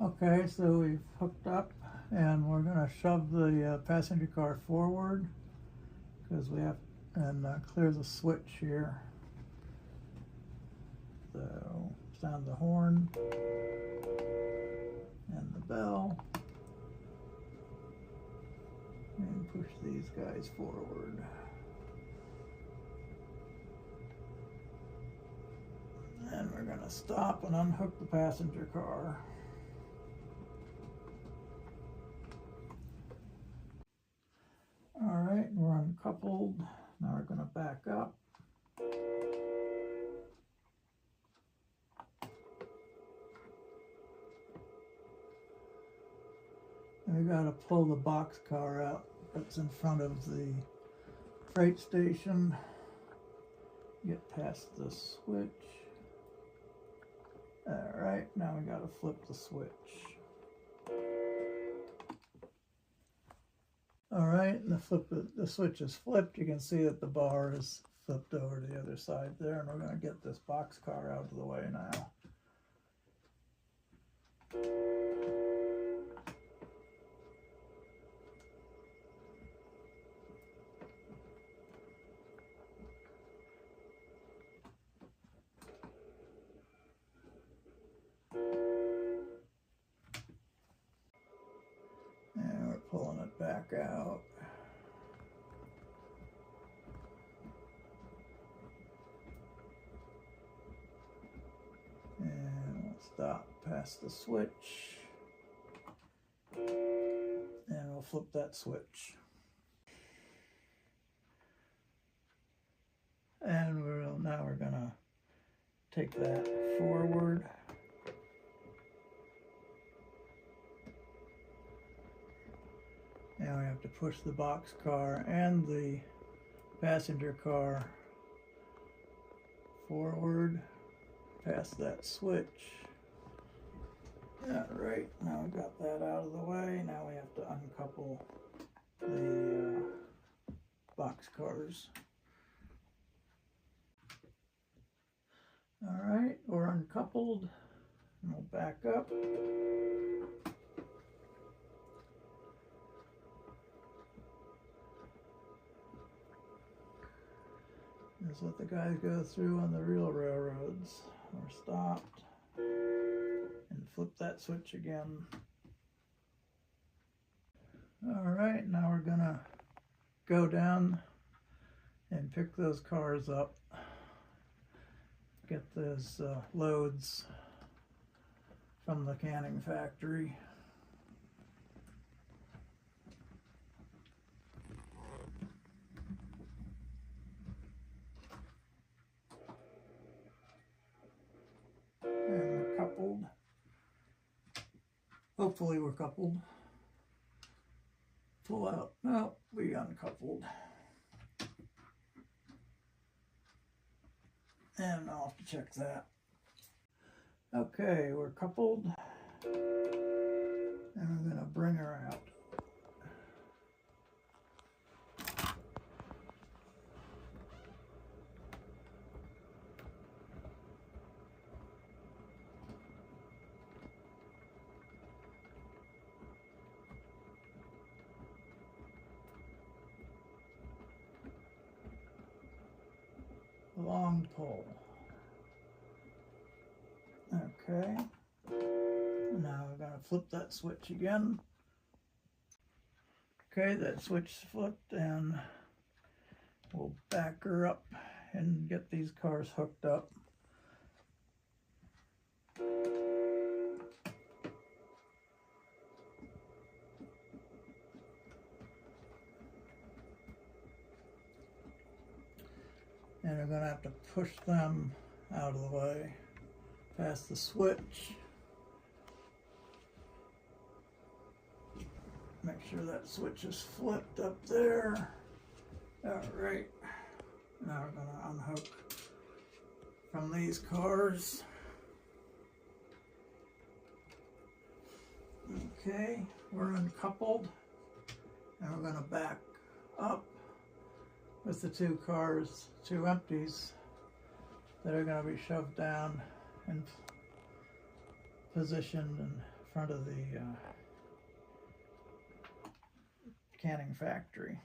Okay, so we've hooked up and we're going to shove the passenger car forward because we have and clear the switch here. So sound the horn and the bell and push these guys forward. And we're going to stop and unhook the passenger car. All right, we're uncoupled. Now we're going to back up. And we got to pull the box car out that's in front of the freight station. Get past the switch. All right, now we got to flip the switch. All right, and the switch is flipped. You can see that the bar is flipped over to the other side there, and we're going to get this box car out of the way now. And we're pulling it back out. And we'll stop past the switch. And we'll flip that switch. And now we're going to take that forward. Now we have to push the box car and the passenger car forward past that switch. All right, now we got that out of the way. Now we have to uncouple the box cars. All right, we're uncoupled, and we'll back up. This is what the guys go through on the real railroads. We're stopped, and flip that switch again. All right, now we're gonna go down and pick those cars up. Get those loads from the canning factory. And we're coupled. Hopefully we're coupled. Pull out. No, we uncoupled. And I'll have to check that. Okay, we're coupled. And we're going to bring her out. Long pull. Okay. Now we're going to flip that switch again. Okay, that switch flipped, and we'll back her up and get these cars hooked up. And we're going to have to push them out of the way, past the switch. Make sure that switch is flipped up there. All right. Now we're going to unhook from these cars. Okay, we're uncoupled, and we're going to back up with the two cars, two empties that are going to be shoved down and positioned and front of the canning factory.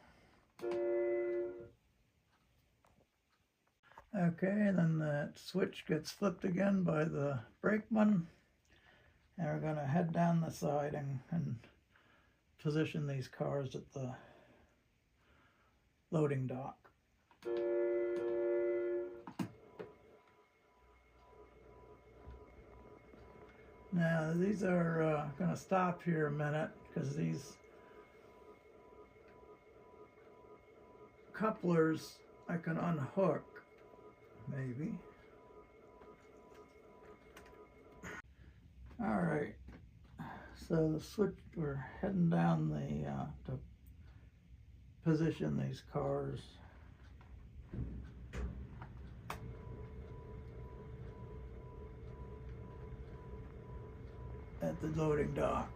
Okay, then that switch gets flipped again by the brakeman, and we're going to head down the siding and position these cars at the loading dock. Now these are going to stop here a minute because these couplers I can unhook, maybe. All right, so the switch, we're heading down the to position these cars. At the loading dock.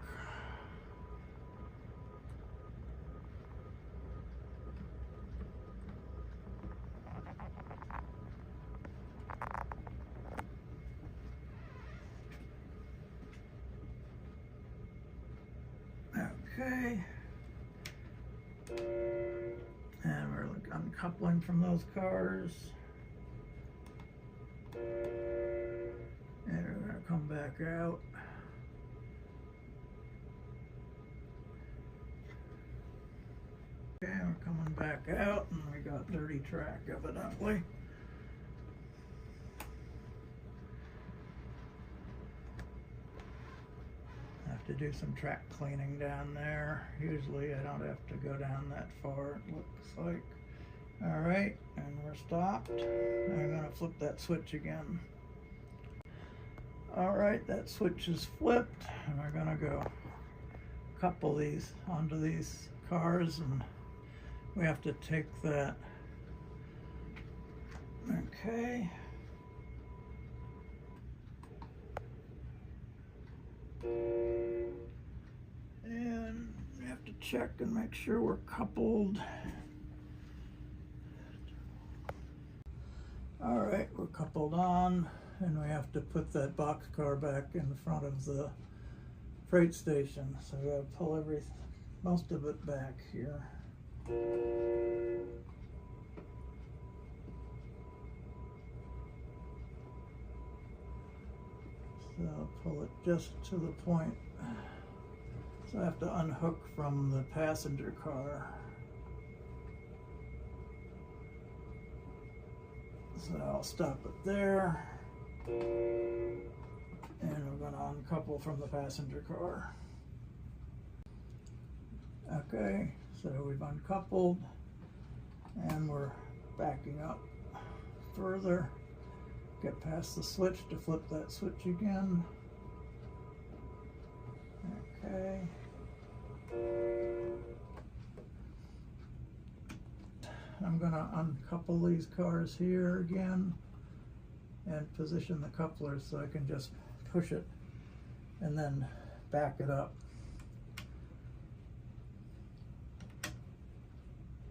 Okay. And we're uncoupling from those cars. And we're going to come back out. Okay, we're coming back out, and we got dirty track evidently. Have to do some track cleaning down there. Usually I don't have to go down that far, it looks like. All right, and we're stopped. I'm gonna flip that switch again. All right, that switch is flipped, and we're gonna go couple these onto these cars, and we have to take that. Okay. And we have to check and make sure we're coupled. All right, we're coupled on, and we have to put that boxcar back in front of the freight station. So we gotta pull most of it back here. So pull it just to the point. So I have to unhook from the passenger car. So I'll stop it there. And we're going to uncouple from the passenger car. Okay, so we've uncoupled and we're backing up further. Get past the switch to flip that switch again. Okay. I'm going to uncouple these cars here again and position the couplers so I can just push it and then back it up.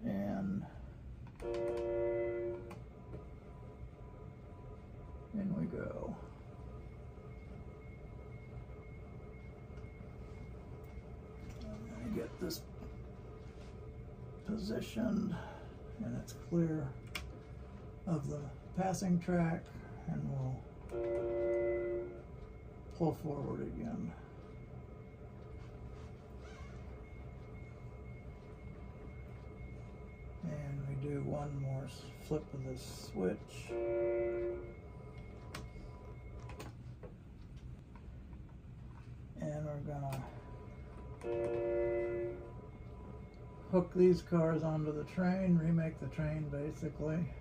And in we go. I'm going to get this positioned and it's clear of the passing track, and we'll pull forward again. And we do one more flip of the switch. And we're gonna hook these cars onto the train, remake the train basically,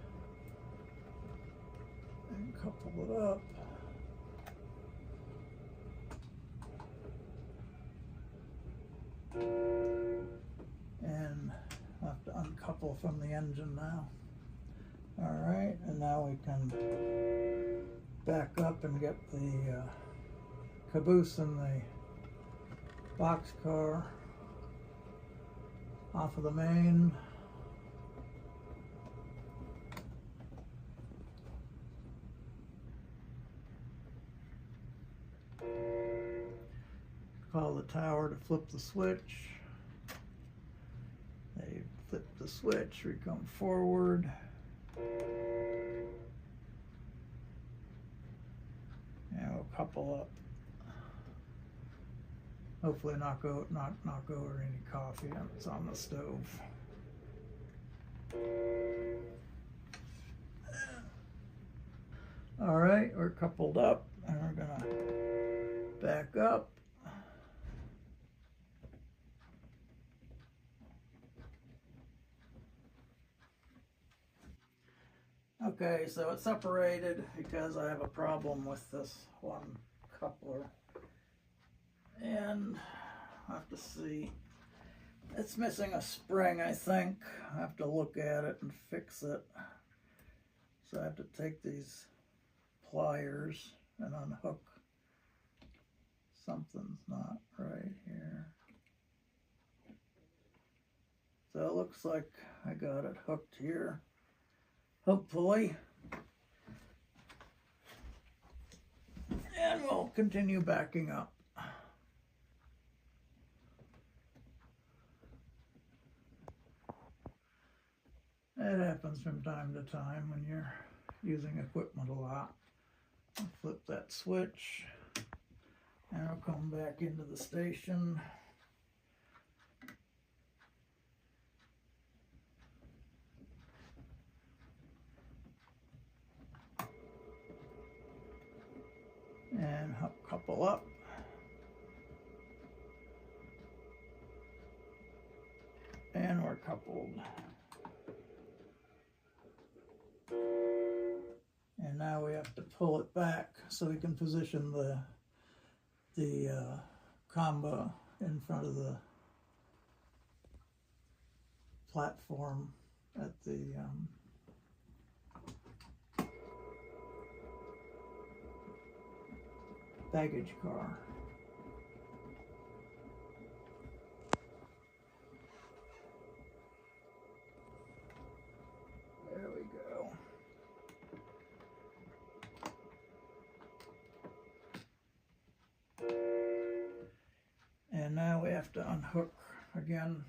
and couple it up. And I'll have to uncouple from the engine now. All right, and now we can back up and get the caboose and the boxcar off of the main. call the tower to flip the switch. They flip the switch, we come forward. And we'll couple up. Hopefully not knock over any coffee that's on the stove. All right, we're coupled up, and we're gonna back up. Okay, so it's separated because I have a problem with this one coupler. And I have to see, it's missing a spring, I think. I have to look at it and fix it. So I have to take these pliers and unhook. Something's not right here. So it looks like I got it hooked here, hopefully. And we'll continue backing up. It happens from time to time when you're using equipment a lot. I'll flip that switch and I'll come back into the station. And couple up. And we're coupled. And now we have to pull it back so we can position the combo in front of the platform at the baggage car. There we go. And now we have to unhook again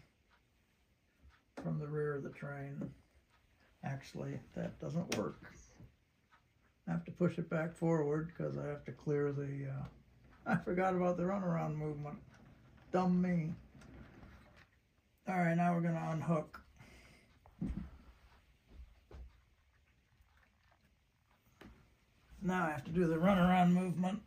from the rear of the train. Actually, that doesn't work. I have to push it back forward because I have to clear the, I forgot about the runaround movement. Dumb me. All right, now we're gonna unhook. Now I have to do the runaround movement.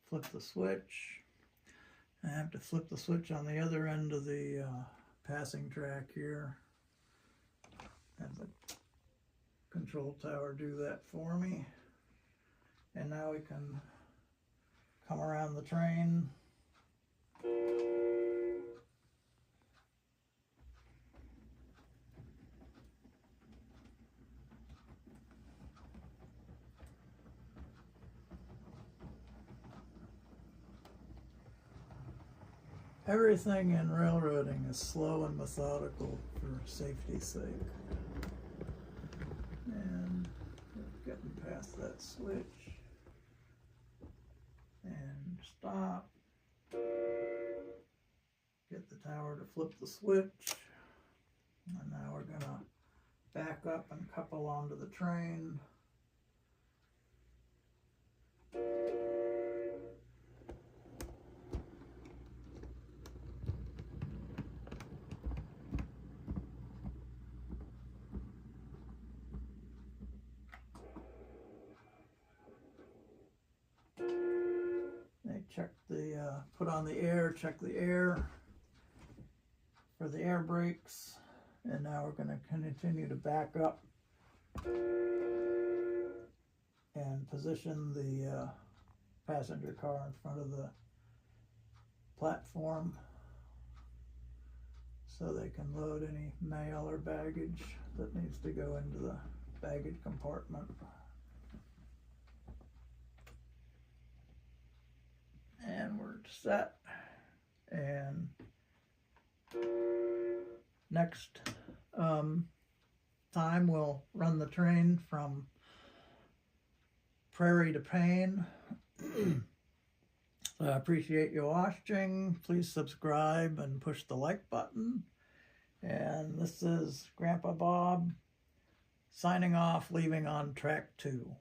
Flip the switch. I have to flip the switch on the other end of the passing track here. Have the control tower do that for me. And now we can come around the train. Everything in railroading is slow and methodical for safety's sake. And we're getting past that switch. And stop. Get the tower to flip the switch. And now we're gonna back up and couple onto the train. Check the, put on the air, check the air for the air brakes. And now we're going to continue to back up and position the passenger car in front of the platform so they can load any mail or baggage that needs to go into the baggage compartment. And we're set, and next time we'll run the train from Prairie to Payne. So I appreciate you watching. Please subscribe and push the like button. And this is Grandpa Bob signing off, leaving on track 2.